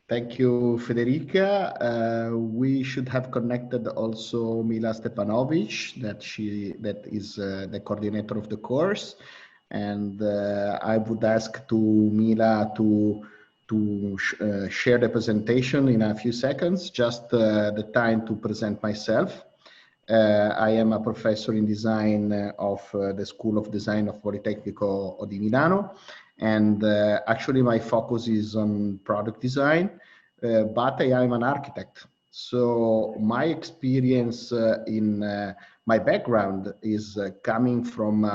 Thank you, Federica. We should have connected also Mila Stepanovic, that is the coordinator of the course, and I would ask to Mila to share the presentation in a few seconds, just the time to present myself. I am a professor in design of the School of Design of Politecnico di Milano, and actually my focus is on product design, but I am an architect. So my experience my background is coming from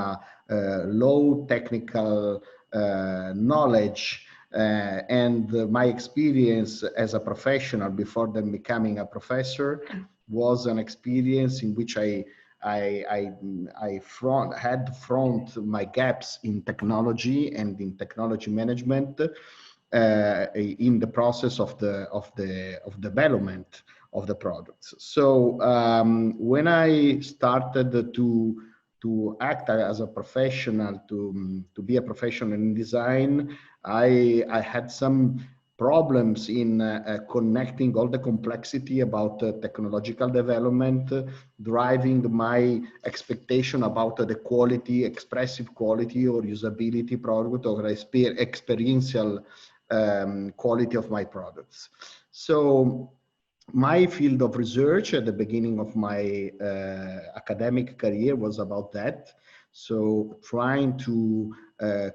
low technical knowledge, and my experience as a professional before then becoming a professor was an experience in which I had to front my gaps in technology and in technology management in the process of development of the products. So when I started to act as a professional, to be a professional in design, I had some problems in connecting all the complexity about technological development, driving my expectation about the quality, expressive quality or usability product or experiential quality of my products. So my field of research at the beginning of my academic career was about that. So trying to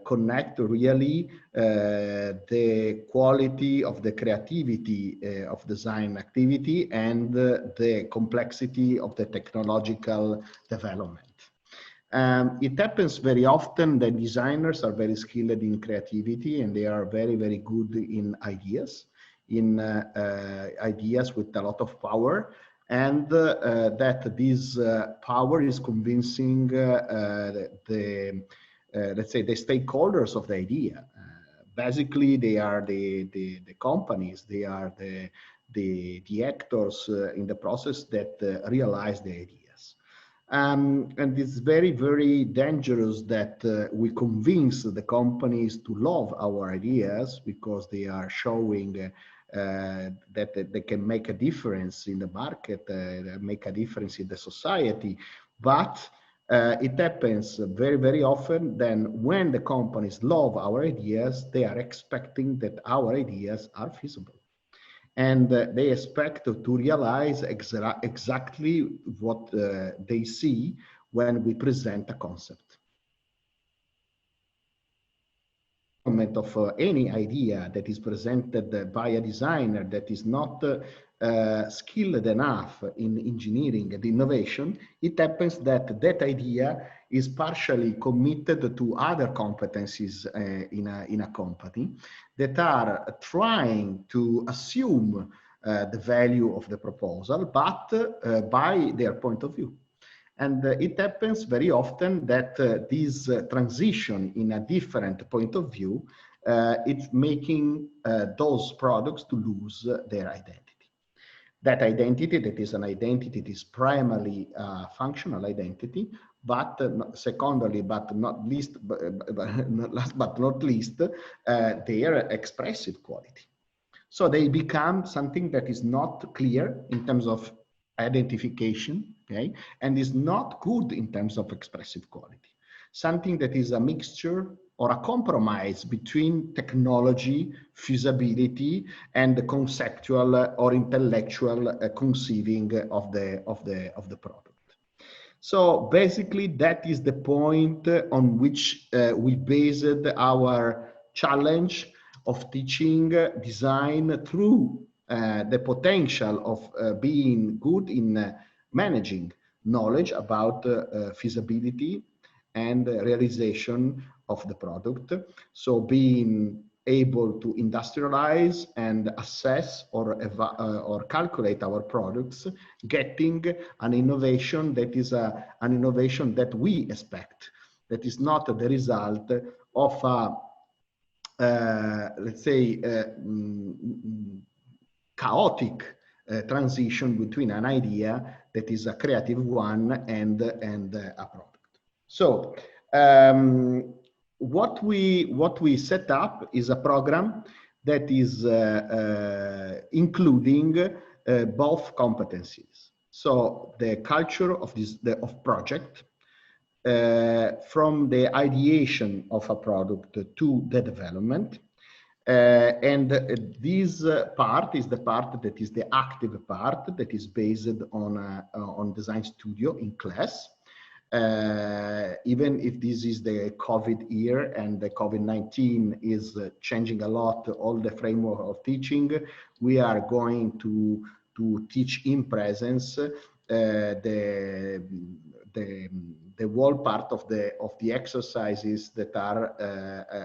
connect really the quality of the creativity of design activity and the complexity of the technological development. It happens very often that designers are very skilled in creativity and they are very, very good in ideas with a lot of power, and that this power is convincing let's say the stakeholders of the idea. Basically, they are the companies, they are the actors in the process that realize the ideas. And it's very, very dangerous that we convince the companies to love our ideas because they are showing that they can make a difference in the market, make a difference in the society. But it happens very, very often then when the companies love our ideas, they are expecting that our ideas are feasible. And they expect to realize exactly what they see when we present a concept. Of any idea that is presented by a designer that is not skilled enough in engineering and innovation, it happens that that idea is partially committed to other competencies in a company that are trying to assume the value of the proposal, but by their point of view. And it happens very often that this transition in a different point of view, it's making those products to lose their identity. That identity, that is an identity, that is primarily functional identity, but secondarily, but not least, last but not least, their expressive quality. So they become something that is not clear in terms of identification, okay, and is not good in terms of expressive quality. Something that is a mixture or a compromise between technology, feasibility, and the conceptual or intellectual conceiving of the product. So basically, that is the point on which we based our challenge of teaching design through the potential of being good in managing knowledge about feasibility and realization of the product. So being able to industrialize and assess or calculate our products, getting an innovation that is an innovation that we expect, that is not the result of a let's say, chaotic transition between an idea that is a creative one and a product. So what we set up is a program that is including both competencies. So the culture of of project, from the ideation of a product to the development. And this part is the part that is the active part that is based on design studio in class. Even if this is the COVID year and the COVID-19 is changing a lot, all the framework of teaching, we are going to teach in presence the whole part of the exercises that are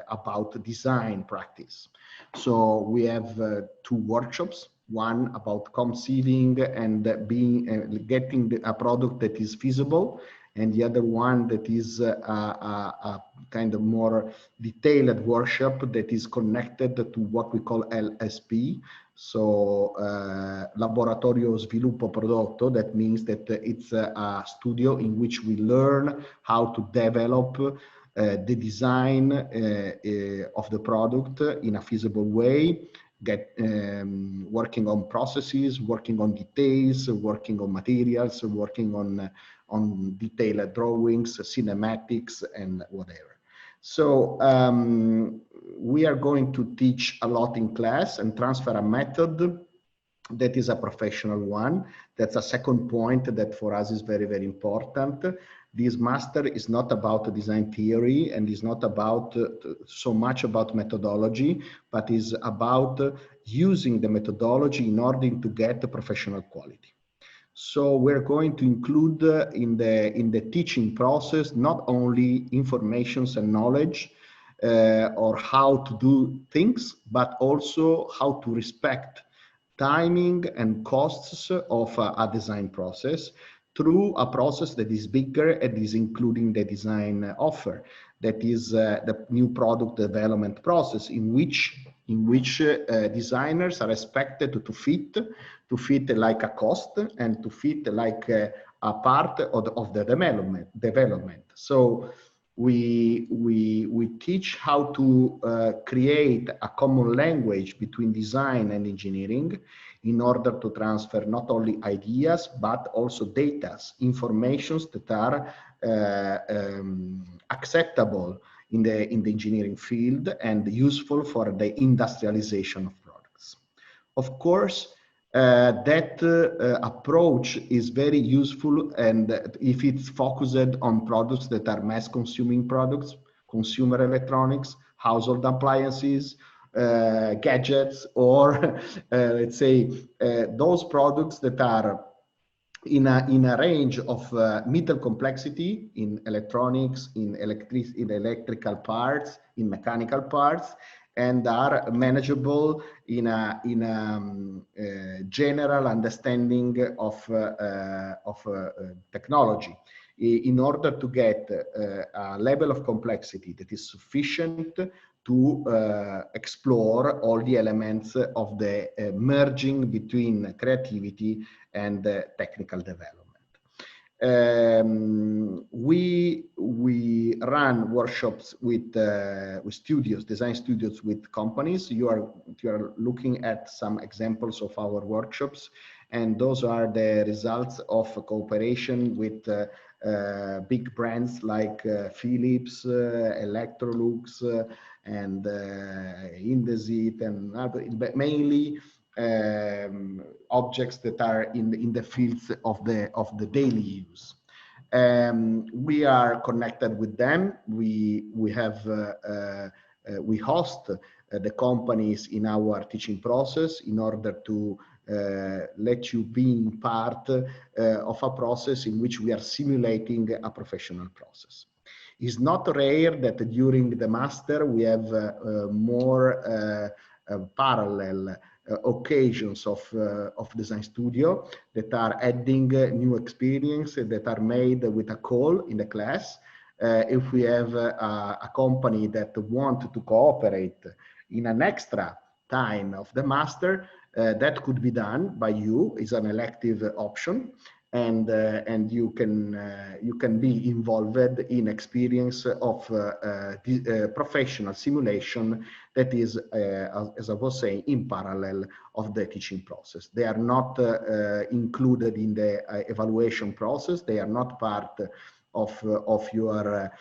about design practice. So we have two workshops, one about conceiving and getting a product that is feasible, and the other one that is a kind of more detailed workshop that is connected to what we call LSP. So Laboratorio Sviluppo Prodotto, that means that it's a studio in which we learn how to develop the design of the product in a feasible way, working on processes, working on details, working on materials, working on detailed drawings, cinematics, and whatever. So we are going to teach a lot in class and transfer a method that is a professional one. That's a second point that for us is very, very important. This master is not about design theory and is not about so much about methodology, but is about using the methodology in order to get the professional quality. So we're going to include in the teaching process not only informations and knowledge or how to do things, but also how to respect timing and costs of a design process through a process that is bigger and is including the design offer. That is the new product development process in which designers are expected to fit like a cost and to fit like a part of the development. So we teach how to create a common language between design and engineering in order to transfer not only ideas but also data, informations that are acceptable in the engineering field and useful for the industrialization of products. Of course, that approach is very useful, and if it's focused on products that are mass consuming products, consumer electronics, household appliances, gadgets, or let's say those products that are in a range of middle complexity in electronics, in electrical parts, in mechanical parts, and are manageable in a general understanding of technology, in order to get a level of complexity that is sufficient to explore all the elements of the merging between creativity and technical development. We run workshops with studios, design studios with companies. You are looking at some examples of our workshops, and those are the results of cooperation with big brands like Philips, Electrolux, and Indesit, and other, mainly objects that are in the fields of the daily use. We are connected with them. We host the companies in our teaching process in order to let you be in part of a process in which we are simulating a professional process. It's not rare that during the master we have more parallel occasions of design studio that are adding new experience that are made with a call in the class. If we have a company that want to cooperate in an extra time of the master, that could be done by you. Is an elective option. and you can be involved in experience of professional simulation that is, as I was saying, in parallel of the teaching process. They are not included in the evaluation process. They are not part of your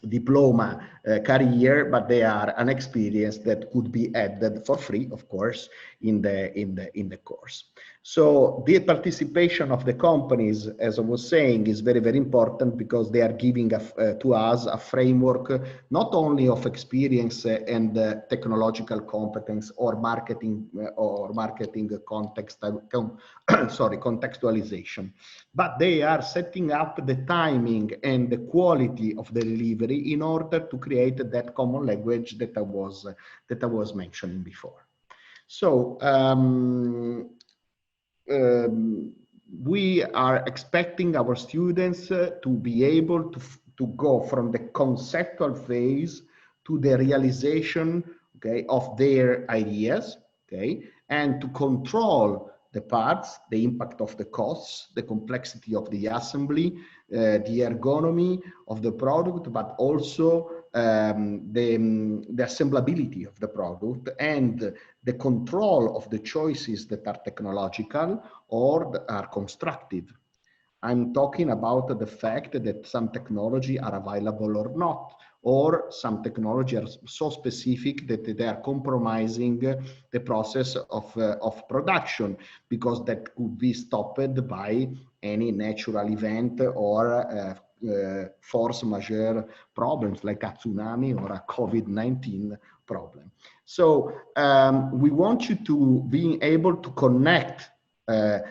diploma career, but they are an experience that could be added for free, of course, in the course. So the participation of the companies, as I was saying, is very, very important, because they are giving to us a framework not only of experience and technological competence or marketing context sorry, contextualization, but they are setting up the timing and the quality of the delivery in order to create that common language that I was mentioning before. So we are expecting our students to be able to go from the conceptual phase to the realization, okay, of their ideas, okay, and to control the parts, the impact of the costs, the complexity of the assembly, the ergonomy of the product, but also the assemblability of the product and the control of the choices that are technological or are constructive. I'm talking about the fact that some technology are available or not, or some technology are so specific that they are compromising the process of production, because that could be stopped by any natural event or force majeure problems like a tsunami or a COVID-19 problem. So we want you to be able to connect the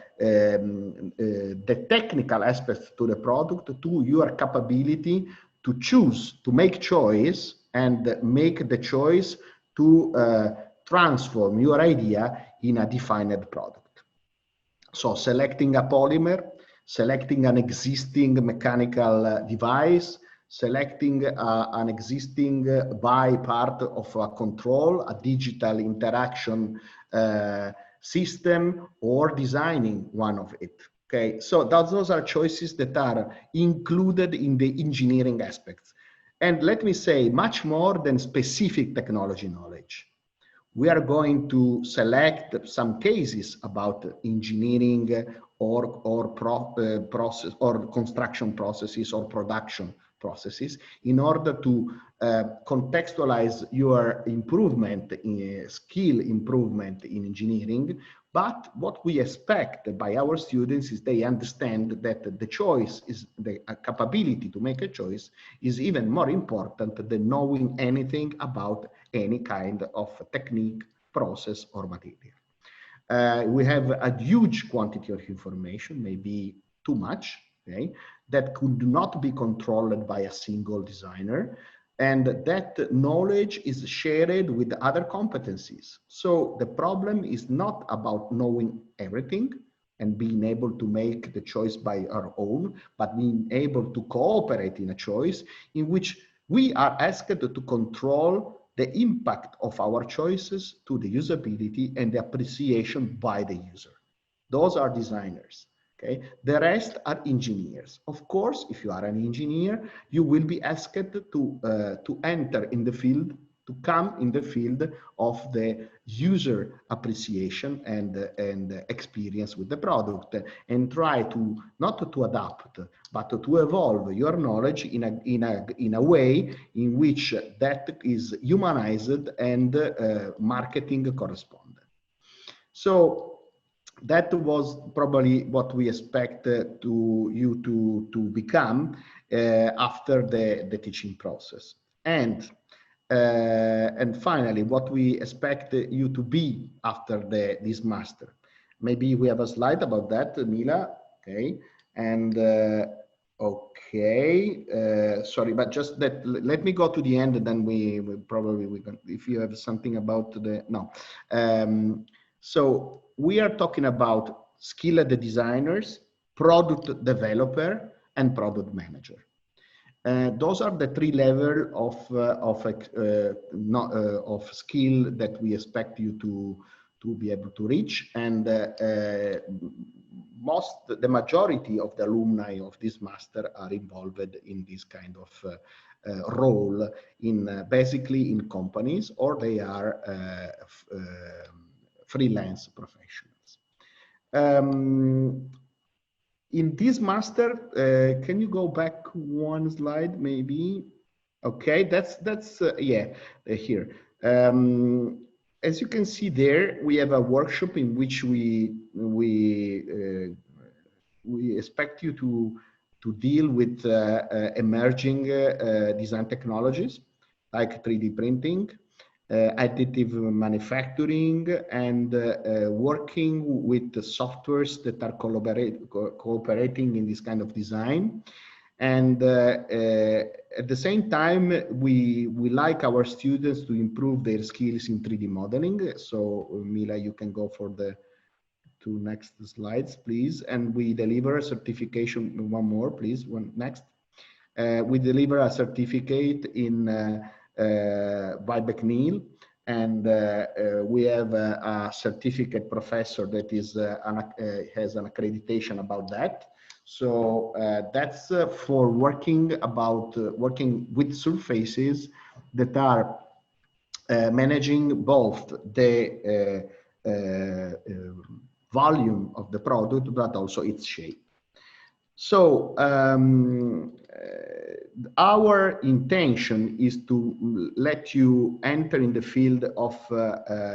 technical aspects to the product to your capability to choose, to make choice, and make the choice to transform your idea in a defined product. So selecting a polymer, selecting an existing mechanical device, selecting an existing by part of a control, a digital interaction system, or designing one of it. Okay, so those are choices that are included in the engineering aspects. And let me say, much more than specific technology knowledge. We are going to select some cases about engineering or process or construction processes or production processes in order to contextualize your improvement in skill improvement in engineering. But what we expect by our students is they understand that the choice is the capability to make a choice is even more important than knowing anything about any kind of technique, process, or material. We have a huge quantity of information, maybe too much, okay, that could not be controlled by a single designer, and that knowledge is shared with other competencies. So the problem is not about knowing everything and being able to make the choice by our own, but being able to cooperate in a choice in which we are asked to control the impact of our choices to the usability and the appreciation by the user. Those are designers. Okay? The rest are engineers. Of course, if you are an engineer, you will be asked to enter in the field, to come in the field of the user appreciation and experience with the product, and try to not to adapt, but to evolve your knowledge in a way in which that is humanized and marketing correspondent. So that was probably what we expect you to become after the teaching process. And finally, what we expect you to be after this master. Maybe we have a slide about that, Mila. Okay, and okay, sorry, but just that. Let me go to the end, and then we can. If you have something about the no. So we are talking about skilled designers, product developer, and product manager. Those are the three levels of skill that we expect you to be able to reach. And the majority of the alumni of this master are involved in this kind of role in basically in companies, or they are freelance professionals. In this master, can you go back one slide, maybe? Okay, that's yeah, here. As you can see there, we have a workshop in which we expect you to deal with emerging design technologies like 3D printing, additive manufacturing, and working with the softwares that are cooperating in this kind of design. And at the same time, we like our students to improve their skills in 3D modeling. So Mila, you can go for the two next slides, please. And we deliver a certification, one more, please, one next. We deliver a certificate in by McNeil, and we have a certificate professor that is has an accreditation about that. So that's for working with surfaces that are managing both the volume of the product, but also its shape. So our intention is to let you enter in the field of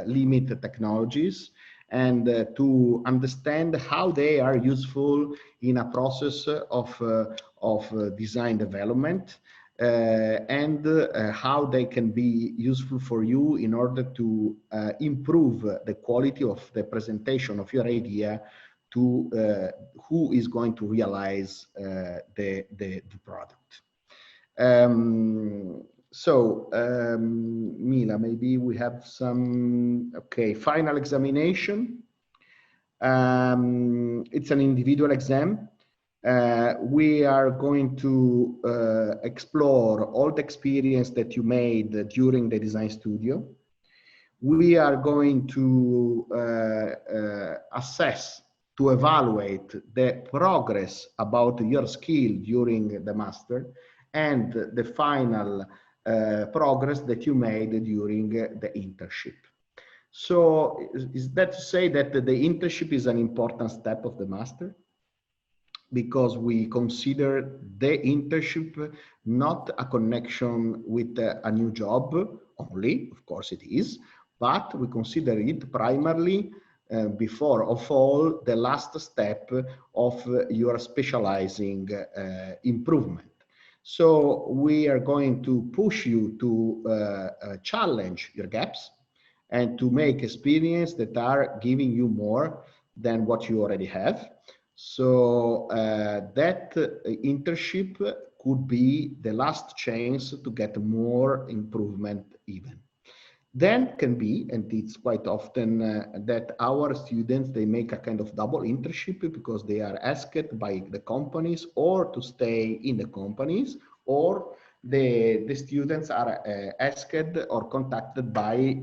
limit technologies and to understand how they are useful in a process of design development and how they can be useful for you in order to improve the quality of the presentation of your idea to who is going to realize the product. Mila, maybe we have some, okay, final examination. It's an individual exam. We are going to explore all the experience that you made during the design studio. We are going to assess, to evaluate the progress about your skill during the master and the final progress that you made during the internship. So is that to say that the internship is an important step of the master? Because we consider the internship not a connection with a new job only, of course it is, but we consider it primarily before of all the last step of your specializing improvement. So we are going to push you to challenge your gaps and to make experience that are giving you more than what you already have. So that internship could be the last chance to get more improvement even. Then can be, and it's quite often that our students, they make a kind of double internship because they are asked by the companies or to stay in the companies, or the students are asked or contacted by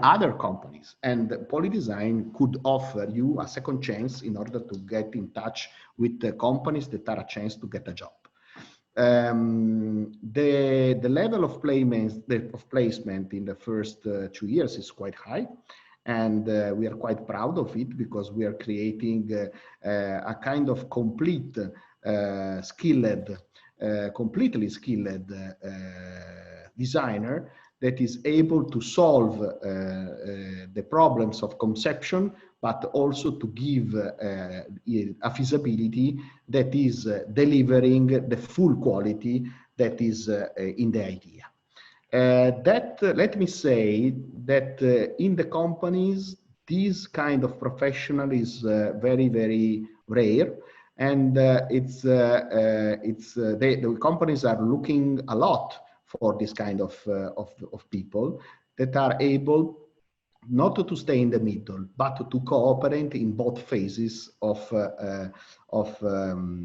other companies. And POLI.design could offer you a second chance in order to get in touch with the companies that are a chance to get a job. The level of placement in the first 2 years is quite high, and we are quite proud of it because we are creating a kind of completely skilled designer that is able to solve the problems of conception, but also to give a feasibility that is delivering the full quality that is in the idea. Let me say that in the companies, this kind of professional is very, very rare. And the companies are looking a lot for this kind of people that are able not to stay in the middle, but to cooperate in both phases of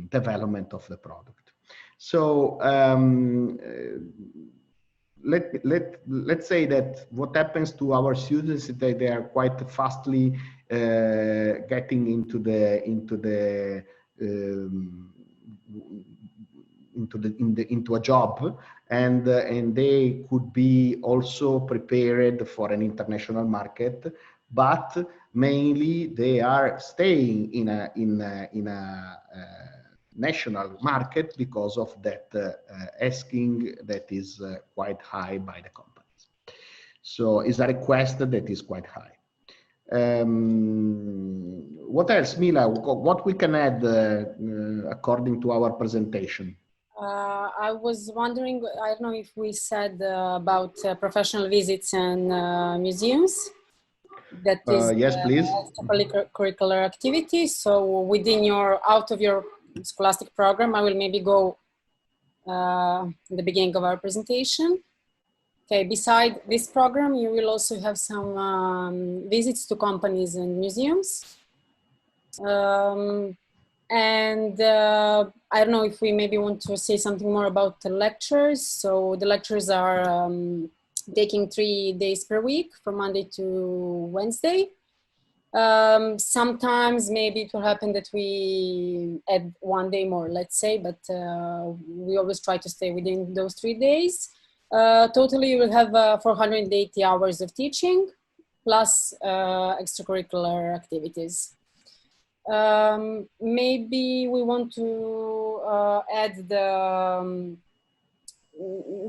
development of the product. So let's say that what happens to our students is that they are quite fastly getting into a job, and they could be also prepared for an international market, but mainly they are staying in a national market because of that asking that is quite high by the companies. So it's a request that is quite high. What else, Mila? What we can add according to our presentation? I was wondering, I don't know if we said about professional visits and museums. That is yes, please. extracurricular activity. So within out of your scholastic program, I will maybe go in the beginning of our presentation. Okay, beside this program, you will also have some visits to companies and museums. And I don't know if we maybe want to say something more about the lectures. So the lectures are taking 3 days per week from Monday to Wednesday. Sometimes maybe it will happen that we add 1 day more, let's say, but we always try to stay within those 3 days. Totally, you will have 480 hours of teaching plus extracurricular activities. Maybe we want to add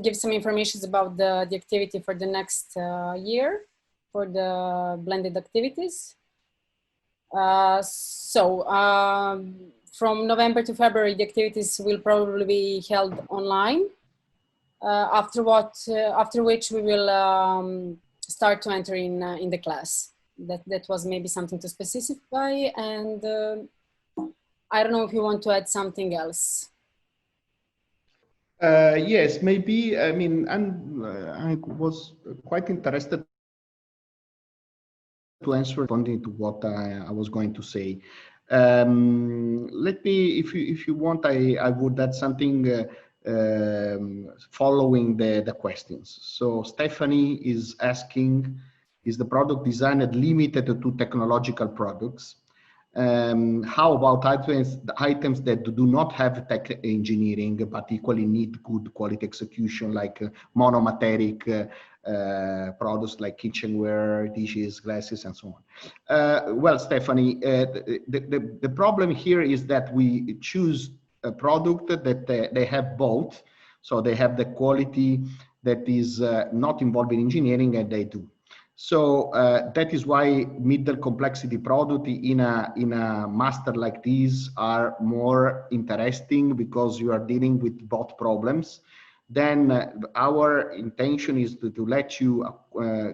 give some information about the activity for the next year for the blended activities. From November to February, the activities will probably be held online. After which we will start to enter in the class. That was maybe something to specify, and I don't know if you want to add something else. Yes, maybe. I mean, I was quite interested to answer responding to what I was going to say. Let me, if you want, I would add something following the questions. So Stephanie is asking, is the product designed limited to technological products? How about items that do not have tech engineering but equally need good quality execution, like monomateric products like kitchenware, dishes, glasses, and so on? Well, Stephanie, the problem here is that we choose a product that they have both. So they have the quality that is not involving engineering, and they do. So that is why middle complexity product in a master like this are more interesting, because you are dealing with both problems. Then our intention is to let you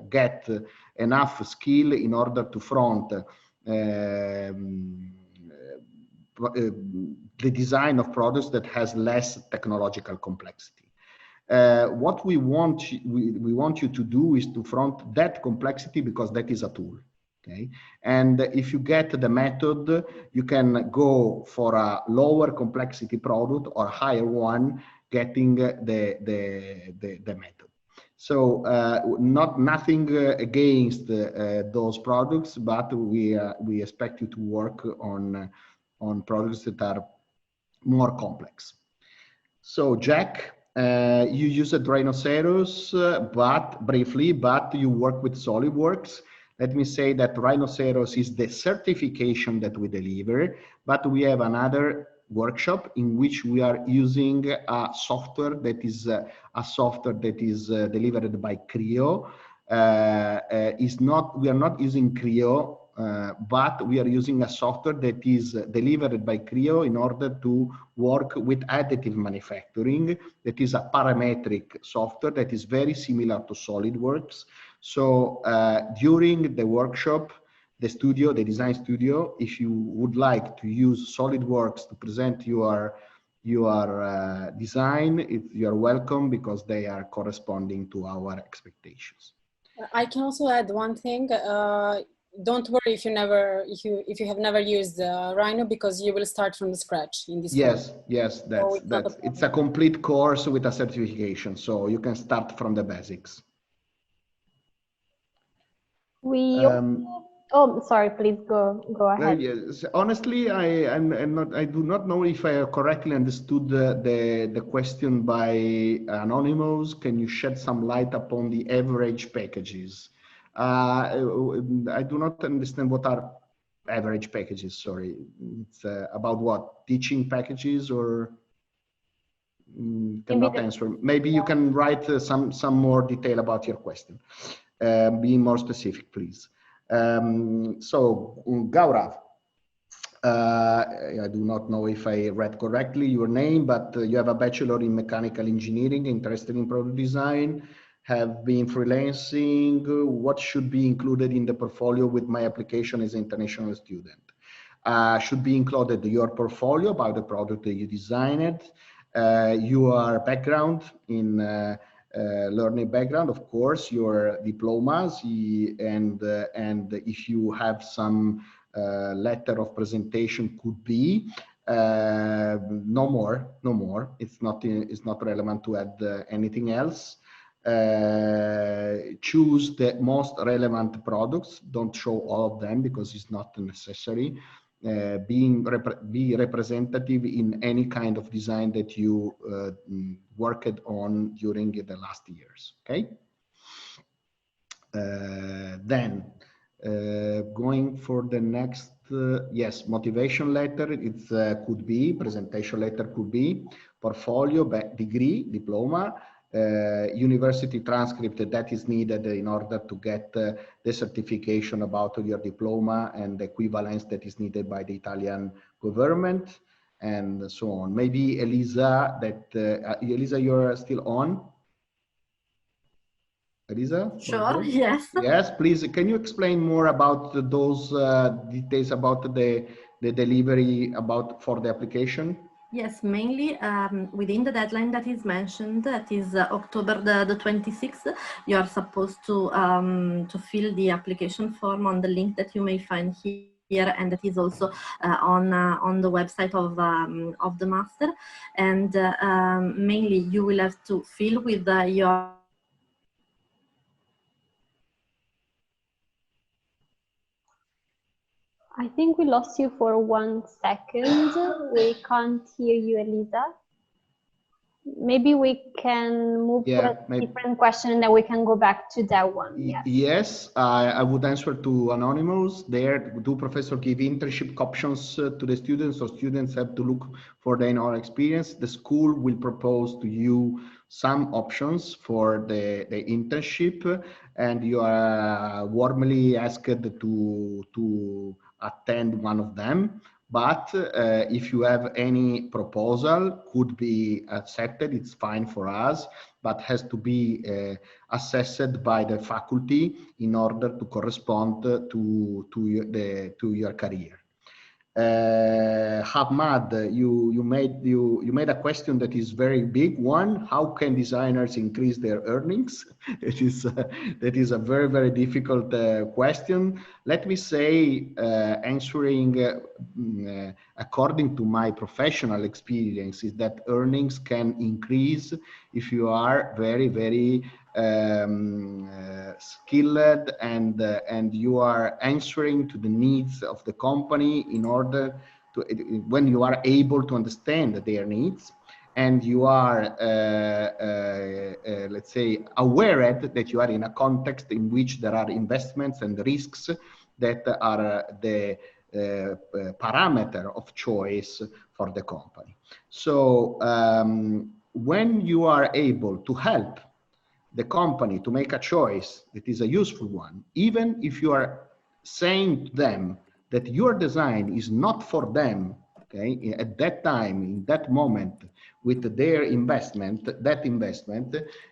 get enough skill in order to front the design of products that has less technological complexity. What we want you to do is to front that complexity, because that is a tool. Okay, and if you get the method, you can go for a lower complexity product or a higher one, getting the method. So nothing against those products, but we expect you to work on products that are more complex. So Jack, you use a Rhinoceros, but briefly, but you work with SolidWorks. Let me say that Rhinoceros is the certification that we deliver, but we have another workshop in which we are using a software that is delivered by Creo. We are not using Creo, but we are using a software that is delivered by Creo in order to work with additive manufacturing. That is a parametric software that is very similar to SolidWorks. So during the workshop, the design studio, if you would like to use SolidWorks to present your design, you are welcome, because they are corresponding to our expectations. I can also add one thing. Don't worry if you have never used Rhino, because you will start from the scratch in this course. Yes, it's a complete course with a certification, so you can start from the basics. We Oh, sorry, please go ahead. Yes. Honestly, I do not know if I correctly understood the question by Anonymous. Can you shed some light upon the average packages? I do not understand what are average packages. Sorry, it's about what, teaching packages, or cannot answer. Maybe you can write some more detail about your question. Be more specific, please. So Gaurav, I do not know if I read correctly your name, but you have a bachelor in mechanical engineering, interested in product design, have been freelancing. What should be included in the portfolio with my application as an international student? Should be included your portfolio about the product that you designed, your background in learning background, of course, your diplomas, and if you have some letter of presentation could be. No more. It's not relevant to add anything else. Choose the most relevant products. Don't show all of them because it's not necessary. Be representative in any kind of design that you worked on during the last years. Okay. Then going for the next, yes, motivation letter. It could be presentation letter, could be portfolio, degree, diploma, university transcript that is needed in order to get the certification about your diploma and the equivalence that is needed by the Italian government, and so on. Maybe Elisa, Elisa, you're still on? Elisa? Sure, yes. Yes, please. Can you explain more about those details about the delivery for the application? Yes, mainly within the deadline that is mentioned, that is October the 26th, you are supposed to fill the application form on the link that you may find here, and that is also on the website of the master. And mainly you will have to fill with your I think we lost you for 1 second. We can't hear you, Elisa. Maybe we can move to a different question and then we can go back to that one. Yes. Yes, I would answer to Anonymous. There, do professor give internship options to the students, or students have to look for their own experience? The school will propose to you some options for the internship, and you are warmly asked to attend one of them. But if you have any proposal, could be accepted, it's fine for us, but has to be assessed by the faculty in order to correspond to your career. Hamad, you made a question that is very big one. How can designers increase their earnings? That is a very, very difficult question. Let me say, answering according to my professional experience, is that earnings can increase if you are very, very skilled and you are answering to the needs of the company in order to, when you are able to understand their needs, and you are let's say aware that you are in a context in which there are investments and risks that are the parameter of choice for the company. So when you are able to help the company to make a choice that is a useful one, even if you are saying to them that your design is not for them, okay, at that time, in that moment, with their investment,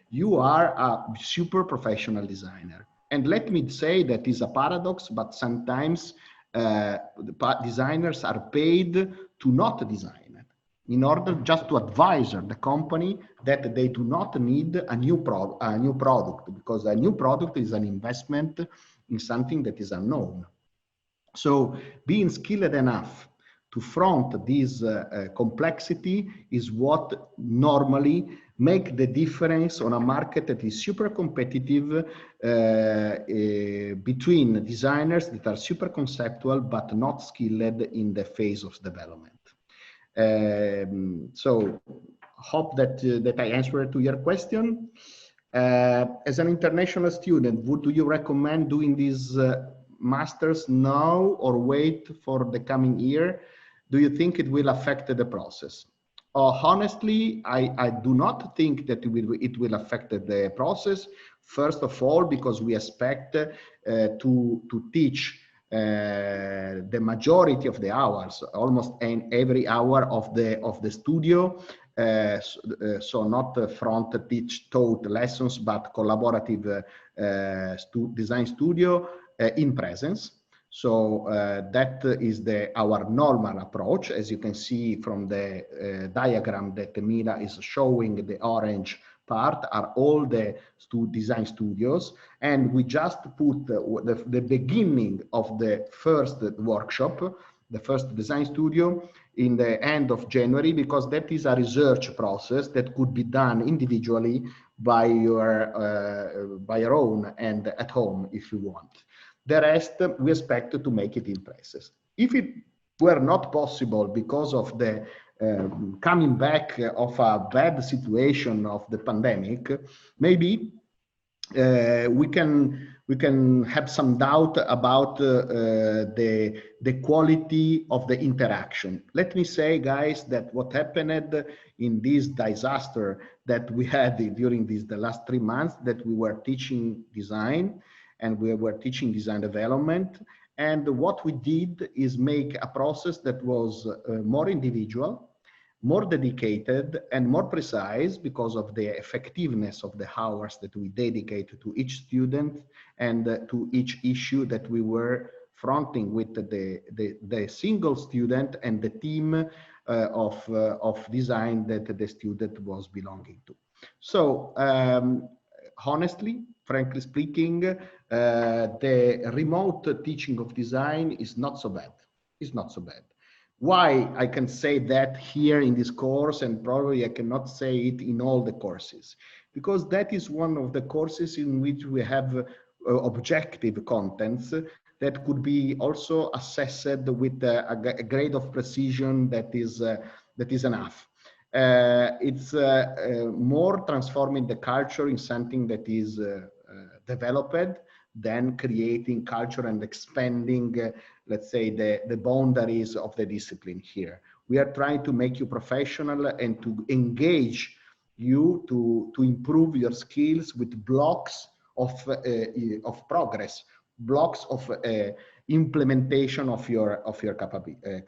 you are a super professional designer. And let me say that is a paradox, but sometimes designers are paid to not design, in order just to advise the company that they do not need a new product, because a new product is an investment in something that is unknown. So being skilled enough to front this complexity is what normally make the difference on a market that is super competitive between designers that are super conceptual but not skilled in the phase of development. So hope that I answered to your question. As an international student, do you recommend doing these masters now or wait for the coming year? Do you think it will affect the process? Honestly, I do not think that it will affect the process. First of all, because we expect to teach the majority of the hours, almost every hour of the studio. So not front teach taught lessons, but collaborative design studio in presence. So that is our normal approach. As you can see from the diagram that Mila is showing, the orange part are all the design studios, and we just put the beginning of the first workshop, the first design studio, in the end of January, because that is a research process that could be done individually by your own and at home if you want. The rest we expect to make it in presence. If it were not possible because of the coming back of a bad situation of the pandemic, maybe we can have some doubt about the quality of the interaction. Let me say, guys, that what happened in this disaster that we had during the last 3 months, that we were teaching design and we were teaching design development, and what we did is make a process that was more individual, more dedicated, and more precise because of the effectiveness of the hours that we dedicate to each student and to each issue that we were fronting with the single student and the team of design that the student was belonging to. So honestly, frankly speaking, the remote teaching of design is not so bad. It's not so bad. Why I can say that here in this course, and probably I cannot say it in all the courses, because that is one of the courses in which we have objective contents that could be also assessed with a grade of precision that is enough. It's more transforming the culture in something that is developed than creating culture and expanding, let's say, the boundaries of the discipline here. We are trying to make you professional and to engage you to improve your skills with blocks of progress, blocks of implementation of your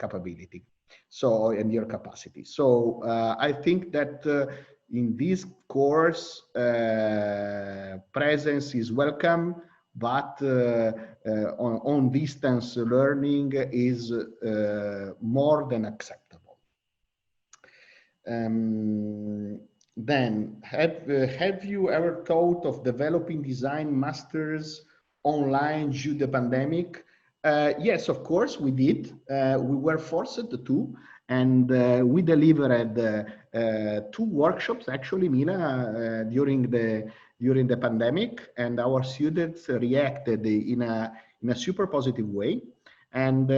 capability, so, and your capacity. So I think that in this course, presence is welcome, but on distance learning is more than acceptable. Then, have you ever thought of developing design masters online due to the pandemic? Yes, of course we did. We were forced to, and we delivered 2 workshops, actually, Mina, during the pandemic, and our students reacted in a super positive way. And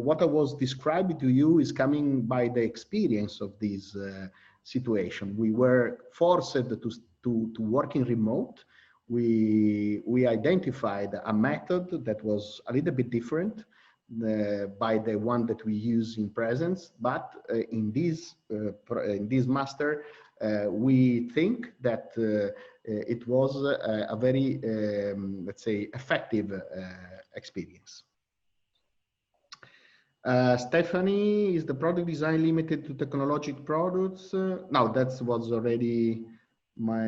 what I was describing to you is coming by the experience of this situation. We were forced to work in remote. We identified a method that was a little bit different by the one that we use in presence, but in this master, we think that it was a very, let's say, effective experience. Stephanie, is the product design limited to technological products? No, that was already my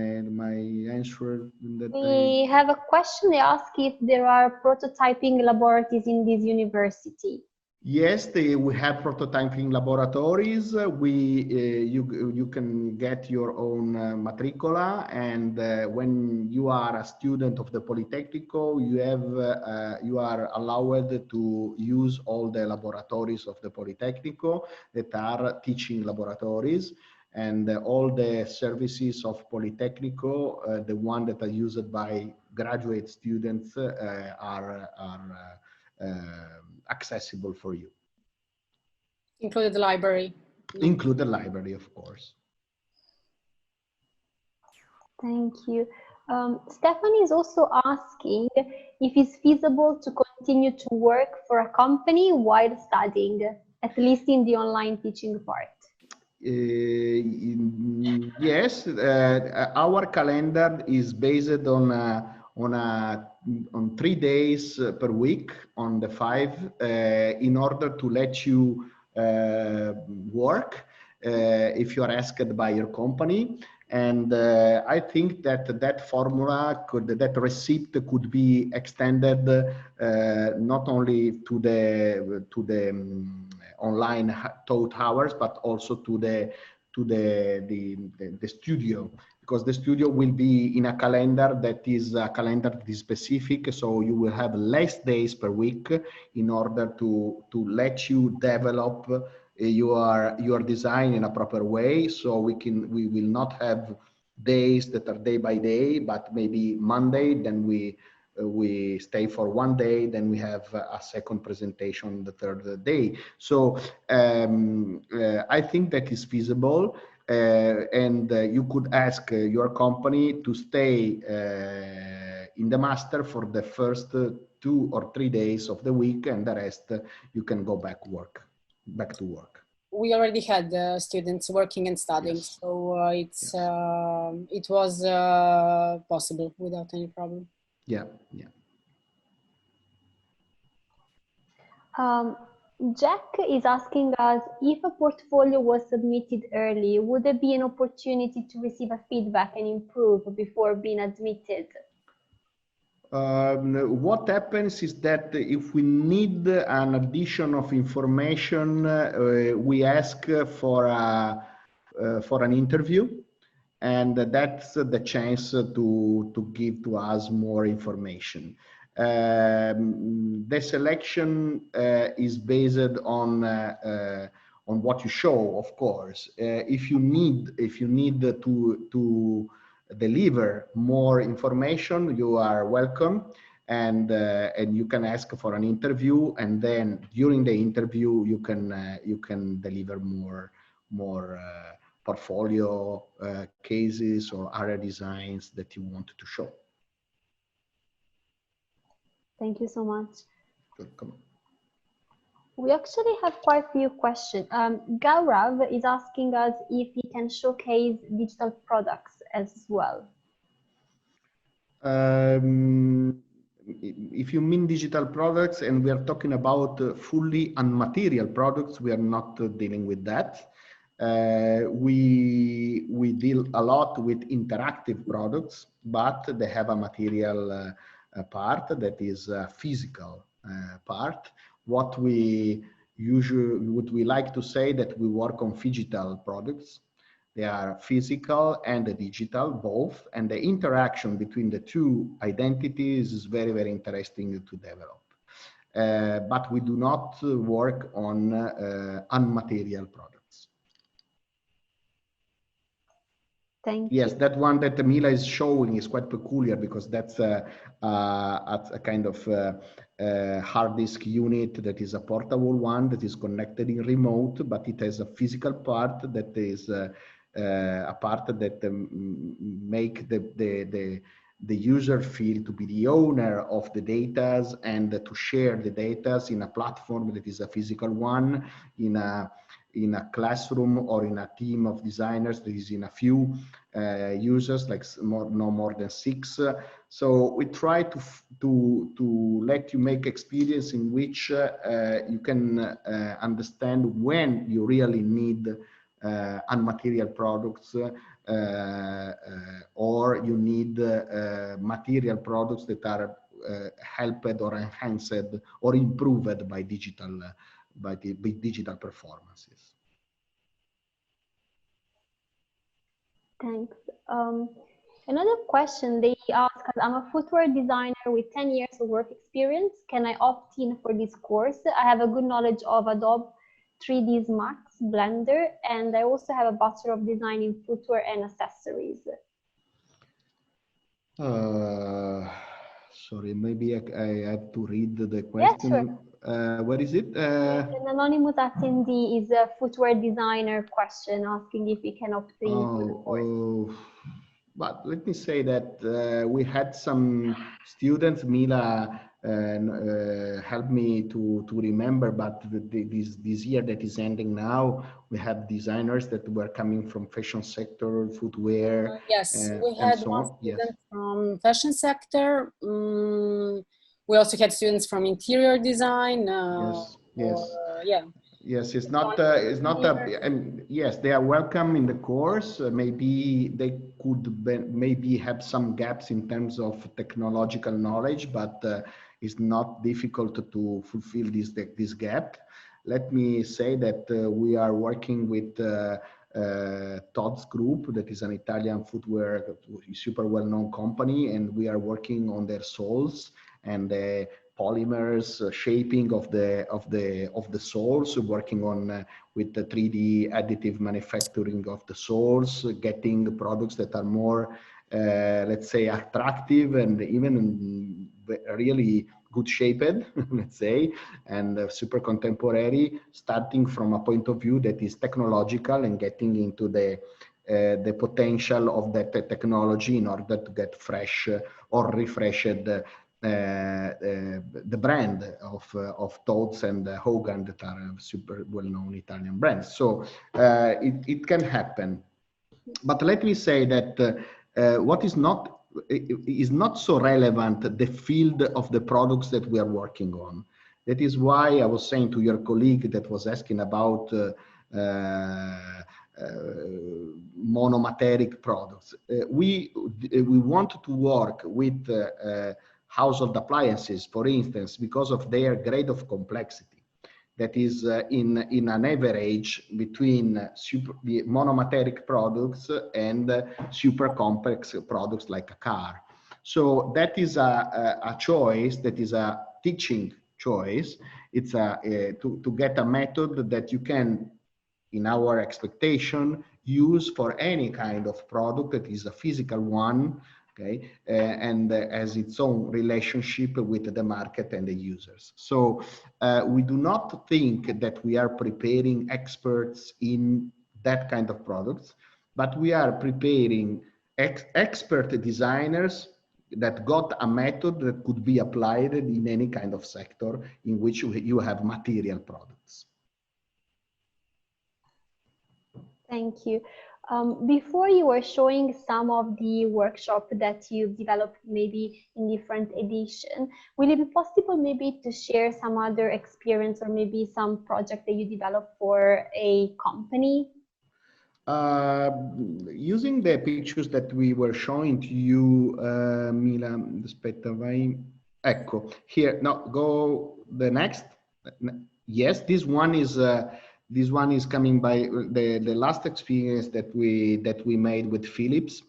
answer. We have a question. They ask if there are prototyping laboratories in this university. Yes, we have prototyping laboratories. You can get your own matricola, and when you are a student of the Politecnico, you are allowed to use all the laboratories of the Politecnico that are teaching laboratories, and all the services of Politecnico, the one that are used by graduate students, are accessible for you. Included the library. Include the library, of course. Thank you. Stephanie is also asking if it's feasible to continue to work for a company while studying, at least in the online teaching part. Yes, our calendar is based on 3 days per week on the 5 in order to let you work if you are asked by your company. And I think that that formula that receipt could be extended not only to the online taught hours, but also to the studio, because the studio will be in a calendar that is specific. So you will have less days per week in order to let you develop your design in a proper way. So we will not have days that are day by day, but maybe Monday, then we stay for 1 day, then we have a second presentation the third day. So I think that is feasible, and you could ask your company to stay in the master for the first 2 or 3 days of the week, and the rest you can go back to work. We already had students working and studying, yes. So it was possible without any problem. Yeah, yeah. Jack is asking us if a portfolio was submitted early, would there be an opportunity to receive a feedback and improve before being admitted? What happens is that if we need an addition of information, we ask for an interview, and that's the chance to give to us more information. The selection is based on what you show, of course. If you need to deliver more information, you are welcome, and you can ask for an interview, and then during the interview you can deliver more portfolio cases or other designs that you want to show. Thank you so much. Welcome. We actually have quite a few questions. Gaurav is asking us if he can showcase digital products as well. If you mean digital products and we are talking about fully unmaterial products, we are not dealing with that. We deal a lot with interactive products, but they have a material part that is a physical part. What we like to say that we work on phygital products. They are physical and digital, both, and the interaction between the two identities is very, very interesting to develop. But we do not work on unmaterial products. Thank you. Yes, that one that Mila is showing is quite peculiar because that's a kind of hard disk unit that is a portable one that is connected in remote, but it has a physical part that is a part that make the user feel to be the owner of the data and to share the data in a platform that is a physical one, in a classroom or in a team of designers that is in a few users, like no more than 6. So we try to let you make experience in which you can understand when you really need unmaterial products or you need material products that are helped or enhanced or improved by digital by digital performances. Thanks. Another question they ask, I'm a footwear designer with 10 years of work experience. Can I opt in for this course? I have a good knowledge of Adobe 3ds Max, Blender, and I also have a Bachelor of Design in footwear and accessories. Sorry, maybe I have to read the question. Yeah, sure. What is it? An anonymous attendee is a footwear designer question asking if we can opt in for the course. But let me say that we had some students, Mila helped me to remember, but this year that is ending now, we have designers that were coming from fashion sector, footwear. Yes, we had so one on. student from fashion sector. We also had students from interior design. Yes, it's not yes, they are welcome in the course. Maybe they could maybe have some gaps in terms of technological knowledge, but it's not difficult to fulfill this gap. Let me say that we are working with Todd's Group, that is an Italian footwear super well-known company, and we are working on their soles and the polymers, shaping of the soles, working on with the 3D additive manufacturing of the soles, getting the products that are more let's say attractive and even really good shaped, let's say, and super contemporary, starting from a point of view that is technological and getting into the potential of that technology in order to get fresh or refreshed the brand of Tod's and Hogan, that are super well-known Italian brands. So it can happen. But let me say that what is not so relevant, the field of the products that we are working on. That is why I was saying to your colleague that was asking about monomateric products. We want to work with household appliances, for instance, because of their grade of complexity. That is in an average between the monomateric products and super complex products like a car. So that is a choice, that is a teaching choice. It's to get a method that you can, in our expectation, use for any kind of product that is a physical one, okay, and has its own relationship with the market and the users. So we do not think that we are preparing experts in that kind of products, but we are preparing expert designers that got a method that could be applied in any kind of sector in which you have material products. Thank you. Before you were showing some of the workshop that you've developed maybe in different edition, will it be possible maybe to share some other experience or maybe some project that you developed for a company? Using the pictures that we were showing to you, Mila, aspetta, vai. Ecco, here, no, go the next. Yes, this one is coming by the last experience that we made with Philips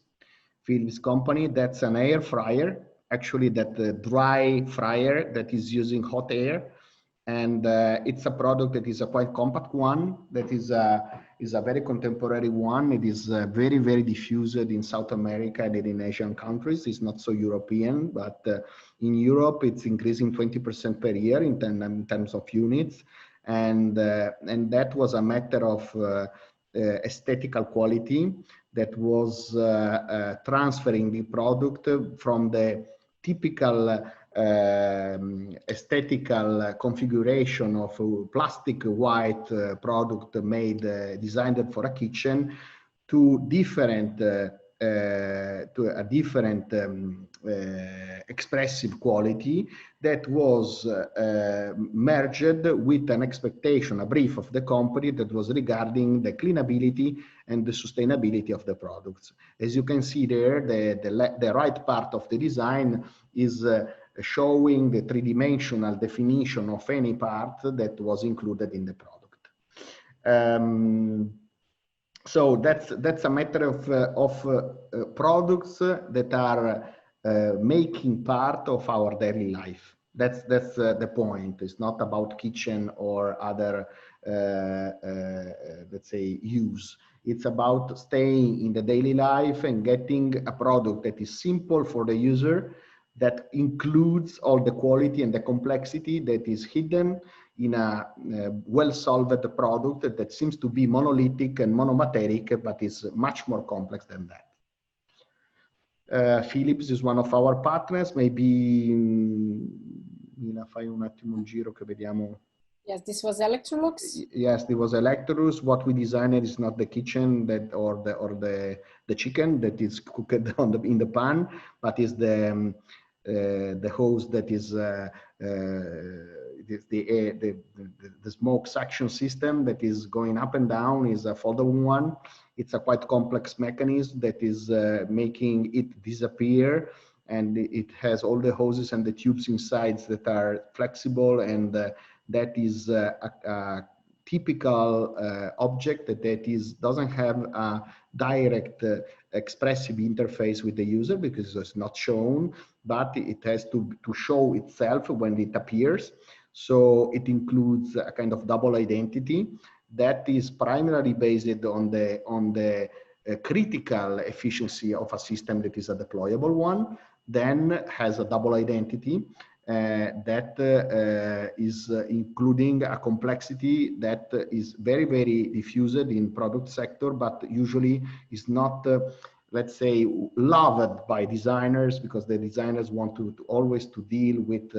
company. That's an air fryer, actually, that dry fryer that is using hot air, and it's a product that is a quite compact one, that is a very contemporary one. It is very, very diffused in South America and in Asian countries. It's not so European, but in Europe it's increasing 20% per year in terms of units, and that was a matter of aesthetical quality that was transferring the product from the typical aesthetical configuration of a plastic white product made designed for a kitchen to different to a different expressive quality that was merged with an expectation, a brief of the company that was regarding the cleanability and the sustainability of the products. As you can see there, the right part of the design is showing the three-dimensional definition of any part that was included in the product. So that's a matter of products that are making part of our daily life. That's the point. It's not about kitchen or other let's say use. It's about staying in the daily life and getting a product that is simple for the user, that includes all the quality and the complexity that is hidden in a well-solved product that seems to be monolithic and monomateric, but is much more complex than that. Philips is one of our partners. Maybe fai un attimo un giro che vediamo. Yes, this was Electrolux. Yes, it was Electrolux. What we designed is not the kitchen that or the chicken that is cooked in the pan, but is the hose that is the smoke suction system that is going up and down. Is a foldable one. It's a quite complex mechanism that is making it disappear, and it has all the hoses and the tubes inside that are flexible, and that is a typical object that doesn't have a direct expressive interface with the user because it's not shown, but it has to show itself when it appears. So it includes a kind of double identity that is primarily based on the critical efficiency of a system that is a deployable one, then has a double identity that is including a complexity that is very, very diffused in product sector, but usually is not, let's say, loved by designers, because the designers want to always to deal with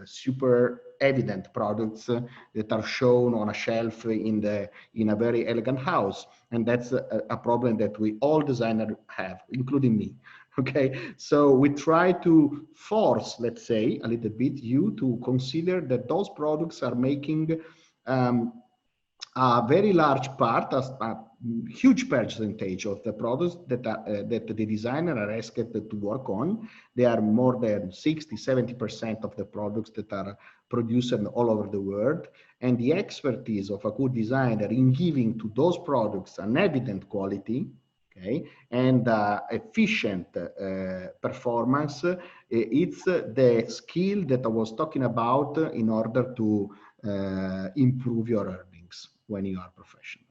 super evident products that are shown on a shelf in a very elegant house, and that's a problem that we all designers have, including me. Okay, so we try to force, let's say, a little bit you to consider that those products are making a very large part, a huge percentage of the products that the designer are asked to work on. They are more than 60–70% of the products that are produced all over the world, and the expertise of a good designer in giving to those products an evident quality, okay, and efficient performance, it's the skill that I was talking about in order to improve your earnings when you are professional.